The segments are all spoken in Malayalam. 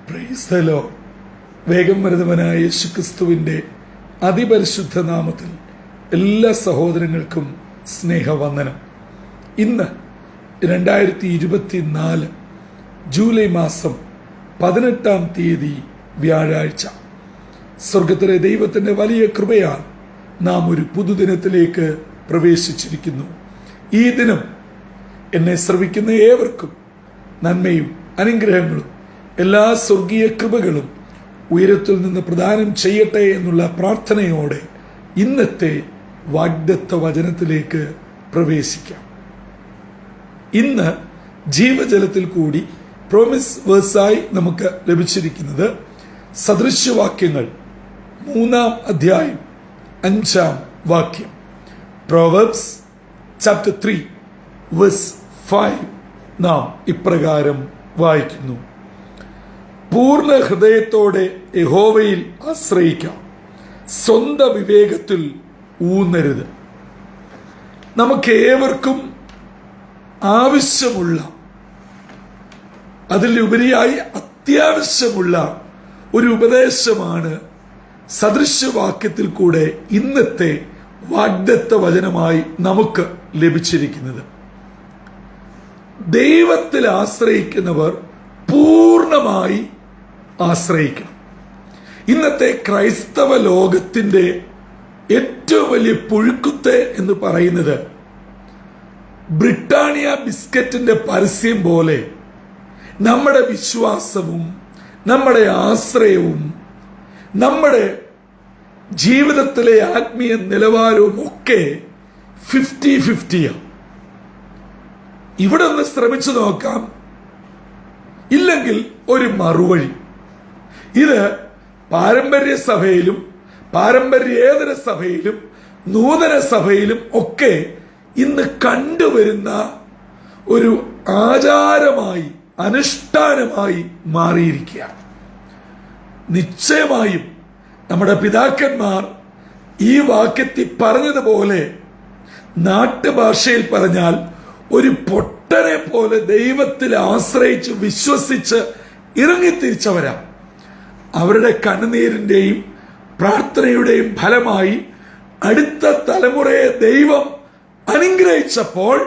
Praise the Lord. വേഗം വരുന്നവനായ യേശുക്രിസ്തുവിൻ്റെ അതിപരിശുദ്ധ നാമത്തിൽ എല്ലാ സഹോദരങ്ങൾക്കും സ്നേഹവന്ദനം. ഇന്ന് 2024 ജൂലൈ മാസം 18-ാം തീയതി വ്യാഴാഴ്ച. സ്വർഗത്തിലെ ദൈവത്തിൻ്റെ വലിയ കൃപയാൽ നാം ഒരു പുതുദിനത്തിലേക്ക് പ്രവേശിച്ചിരിക്കുന്നു. ഈ ദിനം എന്നെ ശ്രവിക്കുന്ന ഏവർക്കും നന്മയും അനുഗ്രഹങ്ങളും എല്ലാ സ്വർഗീയ കൃപകളും ഉയരത്തിൽ നിന്ന് പ്രദാനം ചെയ്യട്ടെ എന്നുള്ള പ്രാർത്ഥനയോടെ ഇന്നത്തെ വാഗ്ദത്ത വചനത്തിലേക്ക് പ്രവേശിക്കാം. ഇന്ന് ജീവജലത്തിൽ കൂടി പ്രോമിസ് വേഴ്സായി നമുക്ക് ലഭിച്ചിരിക്കുന്നത് സദൃശ്യവാക്യങ്ങൾ 3-ാം അധ്യായം 5-ാം വാക്യം. പ്രോവർബ്സ് ചാപ്റ്റർ 3 വേഴ്സ് 5 നാം ഇപ്രകാരം വായിക്കുന്നു: പൂർണ്ണ ഹൃദയത്തോടെ യഹോവയിൽ ആശ്രയിക്കാം, സ്വന്തം വിവേകത്തിൽ ഊന്നരുത്. നമുക്ക് ഏവർക്കും ആവശ്യമുള്ള, അതിലുപരിയായി അത്യാവശ്യമുള്ള ഒരു ഉപദേശമാണ് സദൃശ്യവാക്യത്തിൽ കൂടെ ഇന്നത്തെ വാഗ്ദത്ത വചനമായി നമുക്ക് ലഭിച്ചിരിക്കുന്നത്. ദൈവത്തിൽ ആശ്രയിക്കുന്നവർ പൂർണ്ണമായി ആശ്രയിക്കണം. ഇന്നത്തെ ക്രൈസ്തവ ലോകത്തിന്റെ ഏറ്റവും വലിയ പുഴുക്കുത്ത് എന്ന് പറയുന്നത് ബ്രിട്ടാനിയ ബിസ്ക്കറ്റിന്റെ പരസ്യം പോലെ നമ്മുടെ വിശ്വാസവും നമ്മുടെ ആശ്രയവും നമ്മുടെ ജീവിതത്തിലെ ആത്മീയ നിലവാരവും ഒക്കെ 50-50. ഇവിടെ ഒന്ന് ശ്രമിച്ചു നോക്കാം, ഇല്ലെങ്കിൽ ഒരു മറുവഴി. ഇത് പാരമ്പര്യ സഭയിലും പാരമ്പര്യേതര സഭയിലും നൂതന സഭയിലും ഒക്കെ ഇന്ന് കണ്ടുവരുന്ന ഒരു ആചാരമായി, അനുഷ്ഠാനമായി മാറിയിരിക്കുകയാണ്. നിശ്ചയമായും നമ്മുടെ പിതാക്കന്മാർ ഈ വാക്യത്തിൽ പറഞ്ഞതുപോലെ നാട്ടുഭാഷയിൽ പറഞ്ഞാൽ ഒരു പൊട്ടനെ പോലെ ദൈവത്തിൽ ആശ്രയിച്ച് വിശ്വസിച്ച് ഇറങ്ങിത്തിരിച്ചവരാ. അവരുടെ കണ്ണുനീരിന്റെയും പ്രാർത്ഥനയുടെയും ഫലമായി അടുത്ത തലമുറയെ ദൈവം അനുഗ്രഹിച്ചപ്പോൾ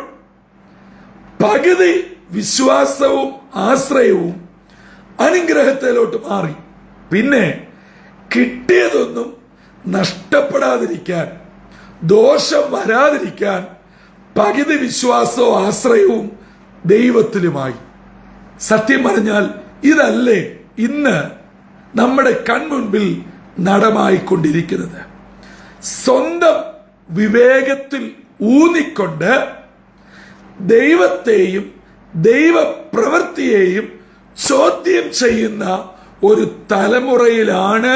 പകുതി വിശ്വാസവും ആശ്രയവും അനുഗ്രഹത്തിലോട്ട് മാറി. പിന്നെ കിട്ടിയതൊന്നും നഷ്ടപ്പെടാതിരിക്കാൻ, ദോഷം വരാതിരിക്കാൻ പകുതി വിശ്വാസവും ആശ്രയവും ദൈവത്തിലുമായി. സത്യം പറഞ്ഞാൽ ഇതല്ലേ ഇന്ന് നമ്മുടെ കൺമുൻപിൽ നടമായിക്കൊണ്ടിരിക്കുന്നത്. സ്വന്തം വിവേകത്തിൽ ഊന്നിക്കൊണ്ട് ദൈവത്തെയും ദൈവപ്രവൃത്തിയെയും ചോദ്യം ചെയ്യുന്ന ഒരു തലമുറയിലാണ്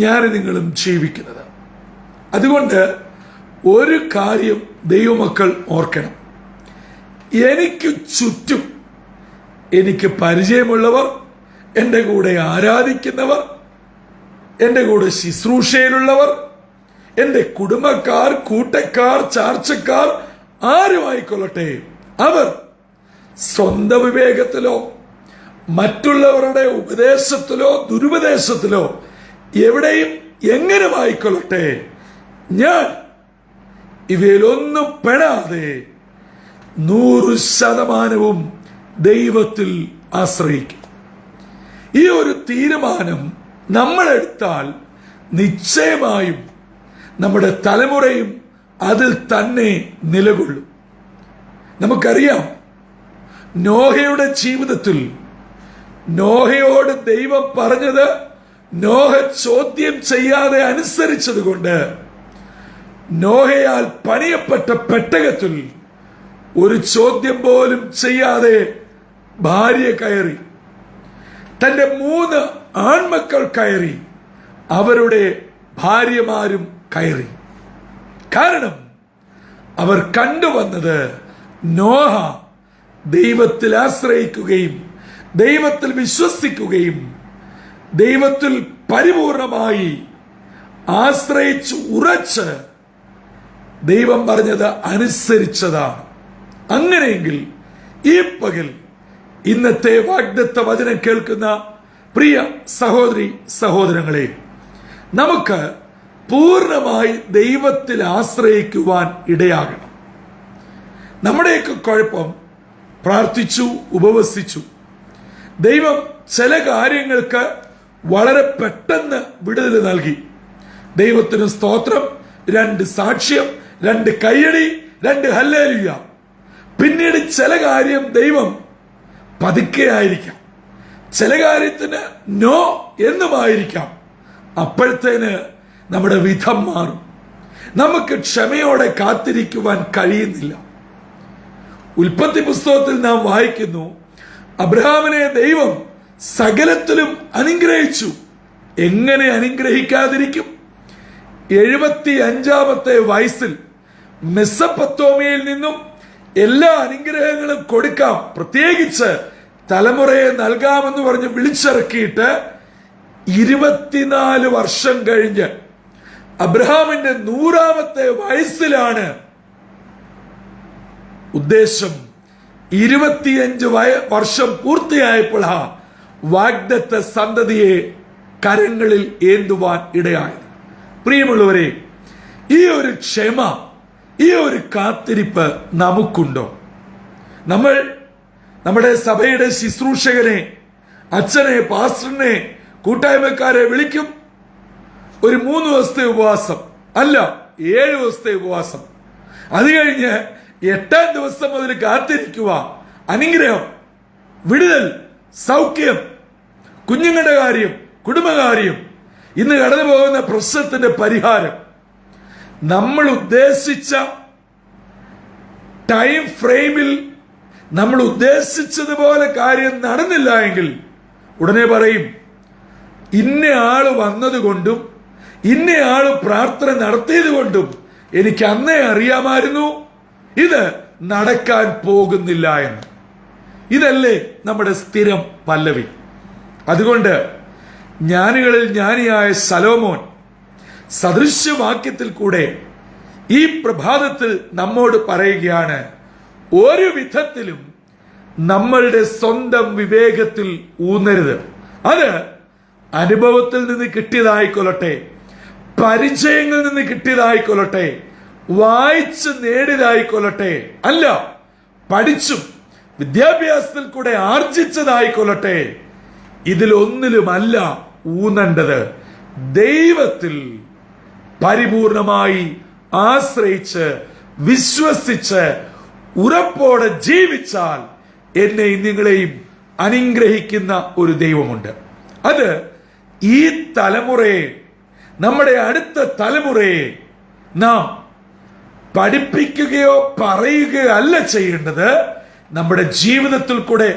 ഞാൻ നിങ്ങളും ജീവിക്കുന്നത്. അതുകൊണ്ട് ഒരു കാര്യം ദൈവമക്കൾ ഓർക്കണം: എനിക്ക് ചുറ്റും എനിക്ക് പരിചയമുള്ളവർ, എൻ്റെ കൂടെ ആരാധിക്കുന്നവർ, എൻ്റെ കൂടെ ശുശ്രൂഷയിലുള്ളവർ, എൻ്റെ കുടുംബക്കാർ, കൂട്ടക്കാർ, ചാർച്ചക്കാർ, ആരുമായിക്കൊള്ളട്ടെ, അവർ സ്വന്തം വിവേകത്തിലോ മറ്റുള്ളവരുടെ ഉപദേശത്തിലോ ദുരുപദേശത്തിലോ എവിടെയും എങ്ങനെയുമായിക്കൊള്ളട്ടെ, ഞാൻ ഇവയിലൊന്നും പെടാതെ 100% ദൈവത്തിൽ ആശ്രയിക്കും. ഈ ഒരു തീരുമാനം നമ്മളെടുത്താൽ നിശ്ചയമായും നമ്മുടെ തലമുറയും അതിൽ തന്നെ നിലകൊള്ളും. നമുക്കറിയാം, നോഹയുടെ ജീവിതത്തിൽ നോഹയോട് ദൈവം പറഞ്ഞത് നോഹ ചോദ്യം ചെയ്യാതെ അനുസരിച്ചത് കൊണ്ട് നോഹയാൽ പണിയപ്പെട്ട പെട്ടകത്തിൽ ഒരു ചോദ്യം പോലും ചെയ്യാതെ ഭാര്യ കയറി, തന്റെ 3 ആൺമക്കൾ കയറി, അവരുടെ ഭാര്യമാരും കയറി. കാരണം അവർ കണ്ടുവന്നത് നോഹ ദൈവത്തിൽ ആശ്രയിക്കുകയും ദൈവത്തിൽ വിശ്വസിക്കുകയും ദൈവത്തിൽ പരിപൂർണമായി ആശ്രയിച്ച് ഉറച്ച് ദൈവം പറഞ്ഞത് അനുസരിച്ചതാണ്. അങ്ങനെയെങ്കിൽ ഈ പകൽ ഇന്നത്തെ വാഗ്ദത്ത വചനം കേൾക്കുന്ന പ്രിയ സഹോദരി സഹോദരങ്ങളെ, നമുക്ക് പൂർണ്ണമായി ദൈവത്തിൽ ആശ്രയിക്കുവാൻ ഇടയാകണം. നമ്മുടെയൊക്കെ കുഴപ്പം, പ്രാർത്ഥിച്ചു, ഉപവസിച്ചു, ദൈവം ചില കാര്യങ്ങൾക്ക് വളരെ പെട്ടെന്ന് വിടുതൽ നൽകി. ദൈവത്തിന് സ്തോത്രം, 2 സാക്ഷ്യം, 2 കയ്യടി, 2 ഹല്ലേലൂയ. പിന്നീട് ചില കാര്യം ദൈവം പതുക്കെ ആയിരിക്കാം, ചില കാര്യത്തിന് നോ എന്നുമായിരിക്കാം. അപ്പോഴത്തേന് നമ്മുടെ വിധം മാറും. നമുക്ക് ക്ഷമയോടെ കാത്തിരിക്കുവാൻ കഴിയുന്നില്ല. ഉൽപ്പത്തി പുസ്തകത്തിൽ നാം വായിക്കുന്നു, അബ്രഹാമിനെ ദൈവം സകലത്തിലും അനുഗ്രഹിച്ചു. എങ്ങനെ അനുഗ്രഹിക്കാതിരിക്കും? 75-ാമത്തെ വയസ്സിൽ മെസ്സപ്പൊത്തോമിയയിൽ നിന്നും എല്ലാ അനുഗ്രഹങ്ങളും കൊടുക്കാം, പ്രത്യേകിച്ച് തലമുറയെ നൽകാമെന്ന് പറഞ്ഞ് വിളിച്ചിറക്കിയിട്ട് 24 വർഷം കഴിഞ്ഞ് അബ്രഹാമിന്റെ 100-ാമത്തെ വയസ്സിലാണ് ഉദ്ദേശം 25 വർഷം പൂർത്തിയായപ്പോൾ വാഗ്ദത്ത സന്തതിയെ കരങ്ങളിൽ ഏന്തുവാൻ ഇടയായത്. പ്രിയമുള്ളവരെ, ഈ ഒരു ക്ഷമ, ഈ ഒരു കാത്തിരിപ്പ് നമുക്കുണ്ടോ? നമ്മൾ നമ്മുടെ സഭയുടെ ശുശ്രൂഷകനെ, അച്ഛനെ, പാസ്റ്ററിനെ, കൂട്ടായ്മക്കാരെ വിളിക്കും. ഒരു 3 ദിവസത്തെ ഉപവാസം, അല്ല 7 ദിവസത്തെ ഉപവാസം. അത് കഴിഞ്ഞ് 8-ാം ദിവസം മുതൽ കാത്തിരിക്കുക. അനുഗ്രഹം, വിടുതൽ, സൗഖ്യം, കുഞ്ഞുങ്ങളുടെ കാര്യം, കുടുംബകാര്യം, ഇന്ന് കടന്നു പോകുന്ന പ്രശ്നത്തിന്റെ പരിഹാരം. നമ്മൾ ഉദ്ദേശിച്ച ടൈം ഫ്രെയിമിൽ നമ്മൾ ഉദ്ദേശിച്ചതുപോലെ കാര്യം നടന്നില്ല എങ്കിൽ ഉടനെ പറയും, ഇന്നയാള് വന്നതുകൊണ്ടും ഇന്നയാള് പ്രാർത്ഥന നടത്തിയത് കൊണ്ടും എനിക്ക് അന്നേ അറിയാമായിരുന്നു ഇത് നടക്കാൻ പോകുന്നില്ല എന്ന്. ഇതല്ലേ നമ്മുടെ സ്ഥിരം പല്ലവി. അതുകൊണ്ട് ജ്ഞാനികളിൽ ജ്ഞാനിയായ ശലോമോൻ സദൃശ്യവാക്യത്തിൽ കൂടെ ഈ പ്രഭാതത്തിൽ നമ്മോട് പറയുകയാണ്, ഒരു വിധത്തിലും നമ്മളുടെ സ്വന്തം വിവേകത്തിൽ ഊന്നരുത്. അത് അനുഭവത്തിൽ നിന്ന് കിട്ടിയതായിക്കൊള്ളട്ടെ, പരിചയങ്ങളിൽ നിന്ന് കിട്ടിയതായിക്കൊള്ളട്ടെ, വായിച്ച് നേടിയതായിക്കൊള്ളട്ടെ, അല്ല പഠിച്ചും വിദ്യാഭ്യാസത്തിൽ കൂടെ ആർജിച്ചതായിക്കൊള്ളട്ടെ, ഇതിലൊന്നിലുമല്ല ഊന്നേണ്ടത്. ദൈവത്തിൽ പരിപൂർണമായി ആശ്രയിച്ച് വിശ്വസിച്ച് ഉറപ്പോടെ ജീവിച്ചാൽ എന്നെയും നിങ്ങളെയും അനുഗ്രഹിക്കുന്ന ഒരു ദൈവമുണ്ട്. അത് ഈ തലമുറയെ, നമ്മുടെ അടുത്ത തലമുറയെ നാം പഠിപ്പിക്കുകയോ പറയുകയോ അല്ല ചെയ്യേണ്ടത്. നമ്മുടെ ജീവിതത്തിൽ കൂടെ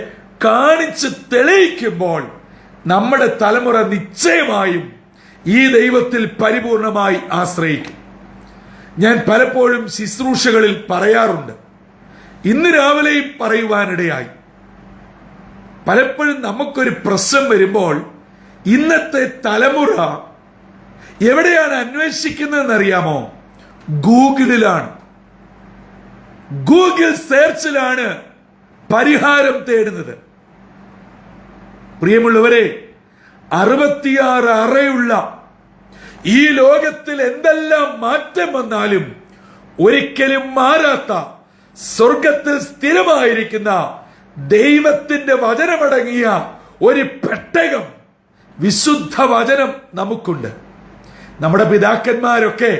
കാണിച്ച് തെളിയിക്കുമ്പോൾ നമ്മുടെ തലമുറ നിശ്ചയമായും ഈ ദൈവത്തിൽ പരിപൂർണമായി ആശ്രയിക്കും. ഞാൻ പലപ്പോഴും ശുശ്രൂഷകളിൽ പറയാറുണ്ട്, ഇന്ന് രാവിലെയും പറയുവാനിടയായി. പലപ്പോഴും നമുക്കൊരു പ്രശ്നം വരുമ്പോൾ ഇന്നത്തെ തലമുറ എവിടെയാണ് അന്വേഷിക്കുന്നതെന്നറിയാമോ? ഗൂഗിളിലാണ്, ഗൂഗിൾ സെർച്ചിലാണ് പരിഹാരം തേടുന്നത്. പ്രിയമുള്ളവരെ, 66 അറയുള്ള ഈ ലോകത്തിൽ എന്തെല്ലാം മാറ്റം വന്നാലും ഒരിക്കലും മാറാത്ത സ്വർഗത്തിൽ സ്ഥിരമായിരിക്കുന്ന ദൈവത്തിന്റെ വചനമടങ്ങിയ ഒരു പെട്ടകം, വിശുദ്ധ വചനം നമുക്കുണ്ട്. നമ്മുടെ പിതാക്കന്മാരൊക്കെ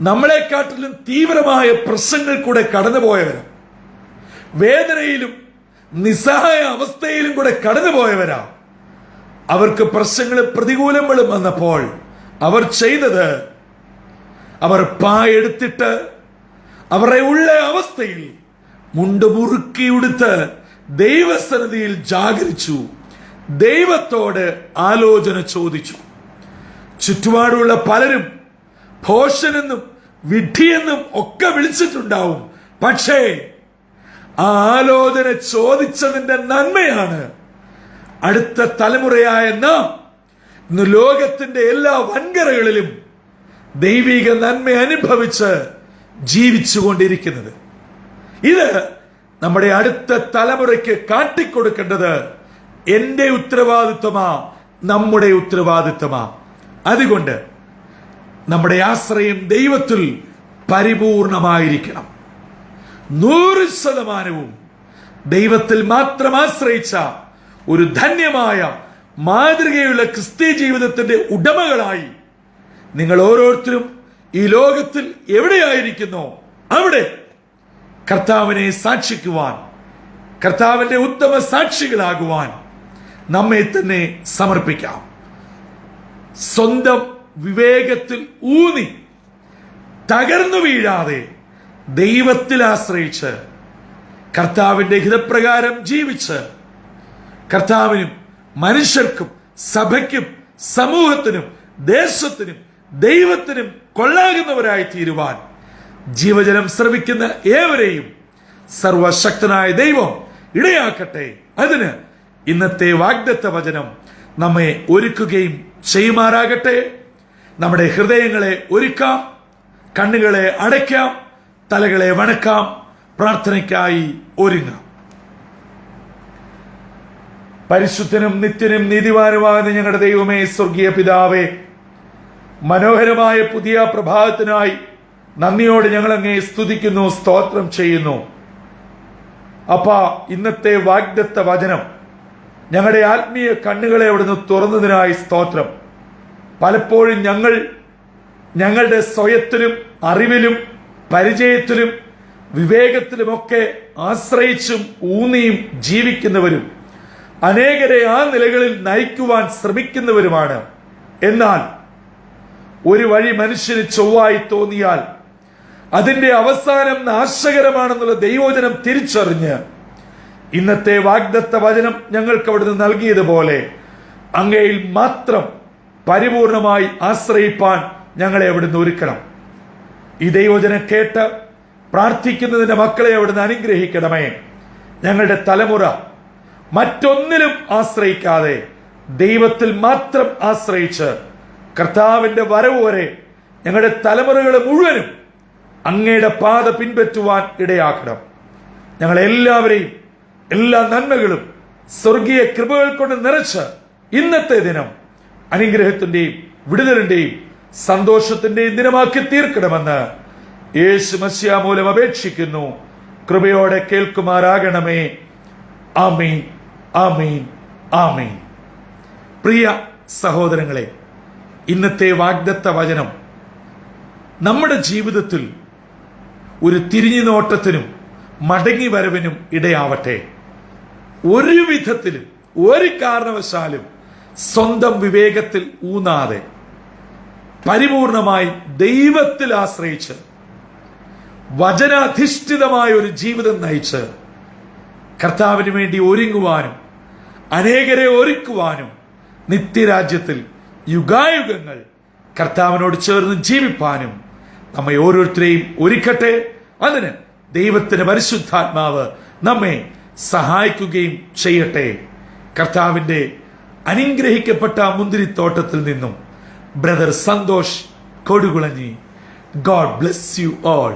നമ്മളെക്കാട്ടിലും തീവ്രമായ പ്രശ്നങ്ങൾ കൂടെ കടന്നുപോയവരാ, വേദനയിലും നിസ്സഹായ അവസ്ഥയിലും കൂടെ കടന്നുപോയവരാ. അവർക്ക് പ്രശ്നങ്ങളും പ്രതികൂലങ്ങളും വന്നപ്പോൾ അവർ ചെയ്തത്, അവർ പായെടുത്തിട്ട് അവരുടെ ഉള്ള അവസ്ഥയിൽ മുണ്ട് മുറുക്കിയെടുത്ത് ദൈവസന്നിധിയിൽ ജാഗരിച്ചു, ദൈവത്തോട് ആലോചന ചോദിച്ചു. ചുറ്റുപാടുള്ള പലരും ഭോഷനെന്നും വിഡ്ഢിയെന്നും ഒക്കെ വിളിച്ചിട്ടുണ്ടാവും. പക്ഷേ ആ ആലോചന ചോദിച്ചതിന്റെ നന്മയാണ് അടുത്ത തലമുറയായ നാം ഇന്ന് ലോകത്തിന്റെ എല്ലാ വൻകരകളിലും ദൈവിക നന്മ അനുഭവിച്ച് ജീവിച്ചുകൊണ്ടിരിക്കുന്നത്. ഇത് നമ്മുടെ അടുത്ത തലമുറയ്ക്ക് കാട്ടിക്കൊടുക്കേണ്ടത് എന്റെ ഉത്തരവാദിത്വമാ, നമ്മുടെ ഉത്തരവാദിത്വമാ. അതുകൊണ്ട് നമ്മുടെ ആശ്രയം ദൈവത്തിൽ പരിപൂർണമായിരിക്കണം. 100% ദൈവത്തിൽ മാത്രം ആശ്രയിച്ച ഒരു ധന്യമായ മാതൃകയുള്ള ക്രിസ്തീയ ജീവിതത്തിന്റെ ഉടമകളായി നിങ്ങൾ ഓരോരുത്തരും ഈ ലോകത്തിൽ എവിടെയായിരിക്കുന്നോ അവിടെ കർത്താവിനെ സാക്ഷിക്കുവാൻ, കർത്താവിന്റെ ഉത്തമ സാക്ഷികളാകുവാൻ നമ്മെ തന്നെ സമർപ്പിക്കാം. സ്വന്തം വിവേകത്തിൽ ഊന്നി തകർന്നു വീഴാതെ ദൈവത്തിൽ ആശ്രയിച്ച് കർത്താവിന്റെ ഹിതപ്രകാരം ജീവിച്ച് കർത്താവിനും മനുഷ്യർക്കും സഭയ്ക്കും സമൂഹത്തിനും ദേശത്തിനും ദൈവത്തിനും കൊള്ളാകുന്നവരായി തീരുവാൻ ജീവജലം ശ്രവിക്കുന്ന ഏവരെയും സർവശക്തനായ ദൈവം ഇടയാക്കട്ടെ. അതിന് ഇന്നത്തെ വാഗ്ദത്ത വചനം നമ്മെ ഒരുക്കുകയും ചെയ്യുമാറാകട്ടെ. നമ്മുടെ ഹൃദയങ്ങളെ ഒരുക്കാം, കണ്ണുകളെ അടയ്ക്കാം, തലകളെ വണക്കാം, പ്രാർത്ഥനയ്ക്കായി ഒരുങ്ങാം. പരിശുദ്ധനും നിത്യനും നീതിവാനുമാകുന്ന ഞങ്ങളുടെ ദൈവമേ, സ്വർഗീയ പിതാവേ, മനോഹരമായ പുതിയ പ്രഭാതത്തിനായി നന്ദിയോടെ ഞങ്ങൾ അങ്ങേ സ്തുതിക്കുന്നു, സ്തോത്രം ചെയ്യുന്നു. അപ്പാ, ഇന്നത്തെ വാഗ്ദത്ത വചനം ഞങ്ങളുടെ ആത്മീയ കണ്ണുകളെ അവിടുന്ന് തുറന്നതിനായി സ്തോത്രം. പലപ്പോഴും ഞങ്ങളുടെ സ്വയത്തിലും അറിവിലും പരിചയത്തിലും വിവേകത്തിലുമൊക്കെ ആശ്രയിച്ചും ഊന്നിയും ജീവിക്കുന്നവരും അനേകരെ ആ നിലകളിൽ നയിക്കുവാൻ ശ്രമിക്കുന്നവരുമാണ്. എന്നാൽ ഒരു വഴി മനുഷ്യന് ചൊവ്വായി തോന്നിയാൽ അതിന്റെ അവസാനം നാശകരമാണെന്നുള്ള ദൈവവചനം തിരിച്ചറിഞ്ഞ് ഇന്നത്തെ വാഗ്ദത്ത വചനം ഞങ്ങൾക്ക് അവിടുന്ന് നൽകിയതുപോലെ അങ്ങയിൽ മാത്രം പരിപൂർണമായി ആശ്രയിപ്പാൻ ഞങ്ങളെ അവിടുന്ന് ഒരുക്കണം. ഈ ദൈവവചനം കേട്ട് പ്രാർത്ഥിക്കുന്നതിന്റെ മക്കളെ അവിടുന്ന് അനുഗ്രഹിക്കണമേ. ഞങ്ങളുടെ തലമുറ മറ്റൊന്നിലും ആശ്രയിക്കാതെ ദൈവത്തിൽ മാത്രം ആശ്രയിച്ച് കർത്താവിന്റെ വരവ് വരെ ഞങ്ങളുടെ തലമുറകൾ മുഴുവനും അങ്ങയുടെ പാത പിൻപറ്റുവാൻ ഇടയാക്കണം. ഞങ്ങളെല്ലാവരെയും എല്ലാ നന്മകളും സ്വർഗീയ കൃപകൾ കൊണ്ട് നിറച്ച് ഇന്നത്തെ ദിനം അനുഗ്രഹത്തിന്റെയും വിടുതലിന്റെയും സന്തോഷത്തിന്റെയും ദിനമാക്കി തീർക്കണമെന്ന് യേശു മശിഹാ മൂലം അപേക്ഷിക്കുന്നു. കൃപയോടെ കേൾക്കുമാറാകണമേ. ആമീൻ, ആമീൻ, ആമീൻ. പ്രിയ സഹോദരങ്ങളെ, ഇന്നത്തെ വാഗ്ദത്ത വചനം നമ്മുടെ ജീവിതത്തിൽ ഒരു തിരിഞ്ഞുനോട്ടത്തിനും മടങ്ങി വരവിനും ഇടയാവട്ടെ. ഒരു വിധത്തിലും ഒരു കാരണവശാലും സ്വന്തം വിവേകത്തിൽ ഊന്നാതെ പരിപൂർണമായി ദൈവത്തിൽ ആശ്രയിച്ച് വചനാധിഷ്ഠിതമായ ഒരു ജീവിതം നയിച്ച് കർത്താവിന് വേണ്ടി ഒരുങ്ങുവാനും അനേകരെ ഒരുക്കുവാനും നിത്യരാജ്യത്തിൽ യുഗായുഗങ്ങൾ കർത്താവിനോട് ചേർന്ന് ജീവിപ്പാനും നമ്മെ ഓരോരുത്തരെയും ഒരുക്കട്ടെ. അതിന് ദൈവത്തിന്റെ പരിശുദ്ധാത്മാവ് നമ്മെ സഹായിക്കുകയും ചെയ്യട്ടെ. കർത്താവിന്റെ അനുഗ്രഹിക്കപ്പെട്ട മുന്തിരിത്തോട്ടത്തിൽ നിന്നും brother Santhosh Kodukulanji. God bless you all.